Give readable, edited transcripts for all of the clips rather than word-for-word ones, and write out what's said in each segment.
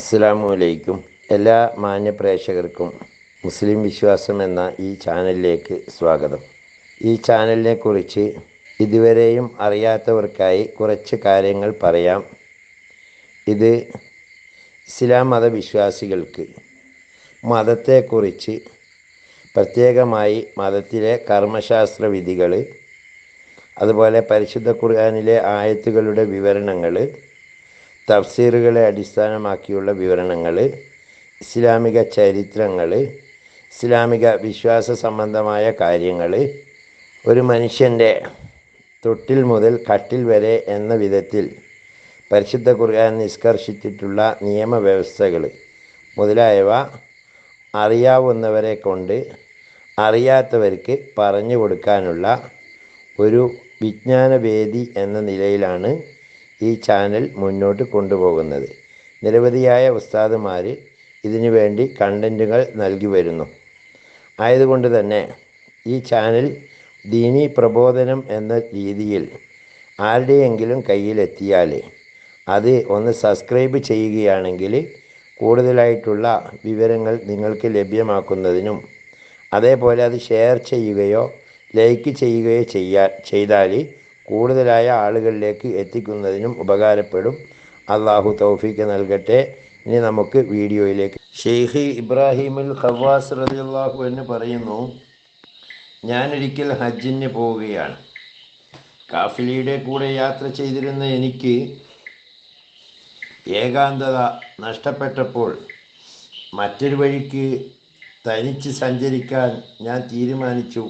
അസ്സലാമു അലൈക്കും. എല്ലാ മാന്യ പ്രേക്ഷകർക്കും മുസ്ലിം വിശ്വാസം എന്ന ഈ ചാനലിലേക്ക് സ്വാഗതം. ഈ ചാനലിനെ കുറിച്ച് ഇതുവരെയും അറിയാത്തവർക്കായി കുറച്ച് കാര്യങ്ങൾ പറയാം. ഇത് ഇസ്ലാം മതവിശ്വാസികൾക്ക് മതത്തെക്കുറിച്ച്, പ്രത്യേകമായി മതത്തിലെ കർമ്മശാസ്ത്ര വിധികൾ, അതുപോലെ പരിശുദ്ധ ഖുർആനിലെ ആയത്തുകളുടെ വിവരണങ്ങൾ, തഫ്സീറുകളെ അടിസ്ഥാനമാക്കിയുള്ള വിവരണങ്ങൾ, ഇസ്ലാമിക ചരിത്രങ്ങൾ, ഇസ്ലാമിക വിശ്വാസ സംബന്ധമായ കാര്യങ്ങൾ, ഒരു മനുഷ്യൻ്റെ തൊട്ടിൽ മുതൽ കട്ടിൽ വരെ എന്ന വിധത്തിൽ പരിശുദ്ധ ഖുർആൻ നിഷ്കർഷിച്ചിട്ടുള്ള നിയമവ്യവസ്ഥകൾ മുതലായവ അറിയാവുന്നവരെ കൊണ്ട് അറിയാത്തവർക്ക് പറഞ്ഞു കൊടുക്കാനുള്ള ഒരു വിജ്ഞാനവേദി എന്ന നിലയിലാണ് ഈ ചാനൽ മുന്നോട്ട് കൊണ്ടുപോകുന്നത്. നിരവധിയായ ഉസ്താദുമാർ ഇതിനു വേണ്ടി കണ്ടൻറ്റുകൾ നൽകി വരുന്നു. ആയതുകൊണ്ട് തന്നെ ഈ ചാനൽ ദീനീ പ്രബോധനം എന്ന രീതിയിൽ ആരുടെയെങ്കിലും കയ്യിലെത്തിയാൽ അത് ഒന്ന് സബ്സ്ക്രൈബ് ചെയ്യുകയാണെങ്കിൽ കൂടുതലായിട്ടുള്ള വിവരങ്ങൾ നിങ്ങൾക്ക് ലഭ്യമാക്കുന്നതിനും, അതേപോലെ അത് ഷെയർ ചെയ്യുകയോ ലൈക്ക് ചെയ്യുകയോ ചെയ്താൽ കൂടുതലായ ആളുകളിലേക്ക് എത്തിക്കുന്നതിനും ഉപകാരപ്പെടും. അള്ളാഹു തൗഫീഖ് നൽകട്ടെ. ഇനി നമുക്ക് വീഡിയോയിലേക്ക്. ഷെയ്ഖ് ഇബ്രാഹിമുൽ ഖവാസ് റളിയല്ലാഹു അൻഹു പറയുന്നു, ഞാനൊരിക്കൽ ഹജ്ജിന് പോവുകയാണ്. കാഫിലയുടെ കൂടെ യാത്ര ചെയ്തിരുന്ന എനിക്ക് ഏകാന്തത നഷ്ടപ്പെട്ടപ്പോൾ മറ്റൊരു വഴിക്ക് തനിച്ച് സഞ്ചരിക്കാൻ ഞാൻ തീരുമാനിച്ചു.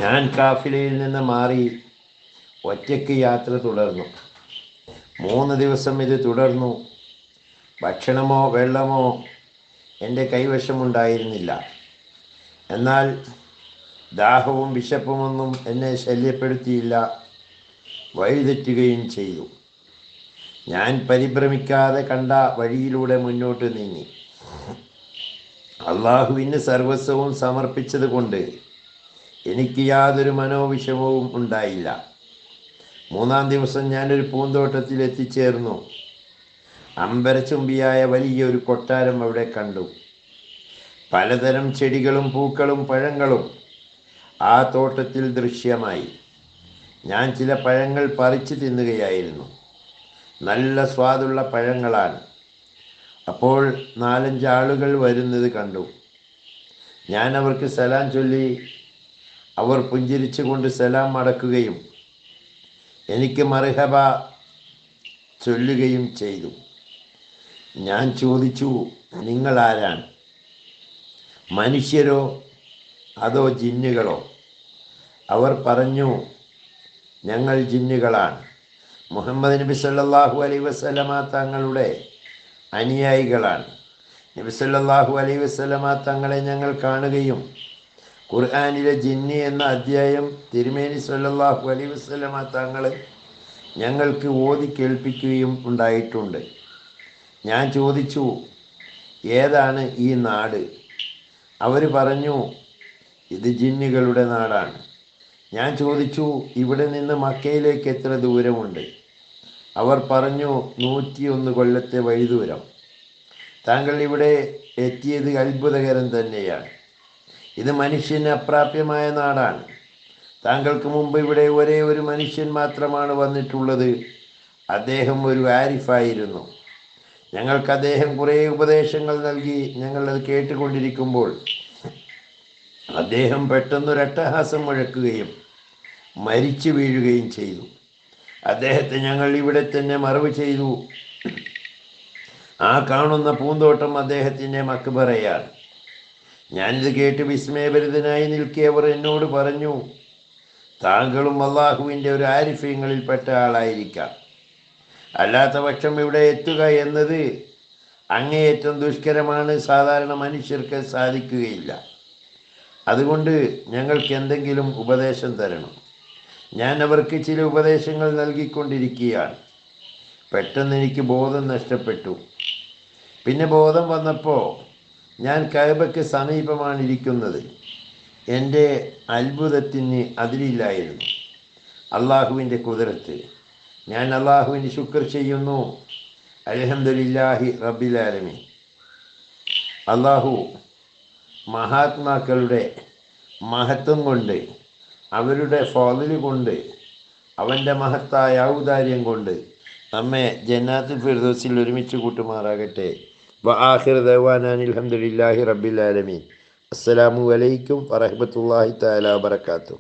ഞാൻ കാഫിലയിൽ നിന്ന് മാറി ഒറ്റയ്ക്ക് യാത്ര തുടർന്നു. 3 ദിവസം ഇത് തുടർന്നു. ഭക്ഷണമോ വെള്ളമോ എൻ്റെ കൈവശമുണ്ടായിരുന്നില്ല. എന്നാൽ ദാഹവും വിശപ്പുമൊന്നും എന്നെ ശല്യപ്പെടുത്തിയില്ല. വഴിതെറ്റുകയും ചെയ്തു. ഞാൻ പരിഭ്രമിക്കാതെ കണ്ട വഴിയിലൂടെ മുന്നോട്ട് നീങ്ങി. അള്ളാഹുവിന് സർവസ്വവും സമർപ്പിച്ചത് കൊണ്ട് എനിക്ക് യാതൊരു മനോവിഷമവും ഉണ്ടായില്ല. 3-ാം ദിവസം ഞാനൊരു പൂന്തോട്ടത്തിൽ എത്തിച്ചേർന്നു. അമ്പരച്ചുംബിയായ വലിയൊരു കൊട്ടാരം അവിടെ കണ്ടു. പലതരം ചെടികളും പൂക്കളും പഴങ്ങളും ആ തോട്ടത്തിൽ ദൃശ്യമായി. ഞാൻ ചില പഴങ്ങൾ പറിച്ചു തിന്നുകയായിരുന്നു. നല്ല സ്വാദുള്ള പഴങ്ങളാണ്. അപ്പോൾ 4-5 ആളുകൾ വരുന്നത് കണ്ടു. ഞാൻ അവർക്ക് സലാം ചൊല്ലി. അവർ പുഞ്ചിരിച്ചു കൊണ്ട് സലാം മടക്കുകയും എനിക്ക് മർഹബ ചൊല്ലുകയും ചെയ്തു. ഞാൻ ചോദിച്ചു, നിങ്ങൾ ആരാണ്? മനുഷ്യരോ അതോ ജിന്നുകളോ? അവർ പറഞ്ഞു, ഞങ്ങൾ ജിന്നുകളാണ്. മുഹമ്മദ് നബി സല്ലല്ലാഹു അലൈഹി വസല്ലമ തങ്ങളുടെ അനുയായികളാണ്. നബി സല്ലല്ലാഹു അലൈഹി വസല്ലമ തങ്ങളെ ഞങ്ങൾ കാണുകയും ഖുർആനിലെ ജിന്ന് എന്ന അധ്യായം തിരുമേനി സല്ലല്ലാഹു അലൈഹി വസല്ലമ തങ്ങൾ ഞങ്ങൾക്ക് ഓതി കേൾപ്പിക്കുകയും ഉണ്ടായിട്ടുണ്ട്. ഞാൻ ചോദിച്ചു, ഏതാണ് ഈ നാട്? അവർ പറഞ്ഞു, ഇത് ജിന്നുകളുടെ നാടാണ്. ഞാൻ ചോദിച്ചു, ഇവിടെ നിന്ന് മക്കയിലേക്ക് എത്ര ദൂരമുണ്ട്? അവർ പറഞ്ഞു, 101 കൊല്ലത്തെ വഴിദൂരം. താങ്കൾ ഇവിടെ എത്തിയത് അത്ഭുതകരം തന്നെയാണ്. ഇത് മനുഷ്യന് അപ്രാപ്യമായ നാടാണ്. താങ്കൾക്ക് മുമ്പ് ഇവിടെ ഒരേ ഒരു മനുഷ്യൻ മാത്രമാണ് വന്നിട്ടുള്ളത്. അദ്ദേഹം ഒരു ആരിഫായിരുന്നു. ഞങ്ങൾക്ക് അദ്ദേഹം കുറേ ഉപദേശങ്ങൾ നൽകി. ഞങ്ങളത് കേട്ടുകൊണ്ടിരിക്കുമ്പോൾ അദ്ദേഹം പെട്ടെന്നൊരു അട്ടഹാസം മുഴക്കുകയും മരിച്ചു വീഴുകയും ചെയ്തു. അദ്ദേഹത്തെ ഞങ്ങൾ ഇവിടെ തന്നെ മറവ് ചെയ്തു. ആ കാണുന്ന പൂന്തോട്ടം അദ്ദേഹത്തിൻ്റെ മക്ബറയാണ്. ഞാനിത് കേട്ട് വിസ്മയഭരിതനായി നിൽക്കെ അവർ എന്നോട് പറഞ്ഞു, താങ്കളും അള്ളാഹുവിൻ്റെ ഒരു ആരിഫ്യങ്ങളിൽപ്പെട്ട ആളായിരിക്കാം. അല്ലാത്ത പക്ഷം ഇവിടെ എത്തുക എന്നത് അങ്ങേയറ്റം ദുഷ്കരമാണ്. സാധാരണ മനുഷ്യർക്ക് സാധിക്കുകയില്ല. അതുകൊണ്ട് ഞങ്ങൾക്ക് എന്തെങ്കിലും ഉപദേശം തരണം. ഞാൻ അവർക്ക് ചില ഉപദേശങ്ങൾ നൽകിക്കൊണ്ടിരിക്കുകയാണ്. പെട്ടെന്ന് എനിക്ക് ബോധം നഷ്ടപ്പെട്ടു. പിന്നെ ബോധം വന്നപ്പോൾ ഞാൻ കഅബയ്ക്ക് സമീപമാണ് ഇരിക്കുന്നത്. എൻ്റെ അത്ഭുതത്തിന് അതിരില്ലായിരുന്നു. അള്ളാഹുവിൻ്റെ കുദരത്ത്. ഞാൻ അള്ളാഹുവിന് ശുക്ർ ചെയ്യുന്നു. അൽഹംദുലില്ലാഹി റബ്ബിൽ ആലമീൻ. അള്ളാഹു മഹാത്മാക്കളുടെ മഹത്വം കൊണ്ട്, അവരുടെ ഫള് കൊണ്ട്, അവൻ്റെ മഹത്തായ ഔദാര്യം കൊണ്ട് നമ്മെ ജന്നാത്തുൽ ഫിർദൗസിൽ ഒരുമിച്ച് കൂട്ടുമാറാകട്ടെ. വആഖിറു ദഅ്വാനാ അൽഹംദുലില്ലാഹി റബ്ബിൽ ആലമീൻ. അസ്സലാമു അലൈക്കും വറഹ്മത്തുള്ളാഹി തആല വബറകാതുഹു.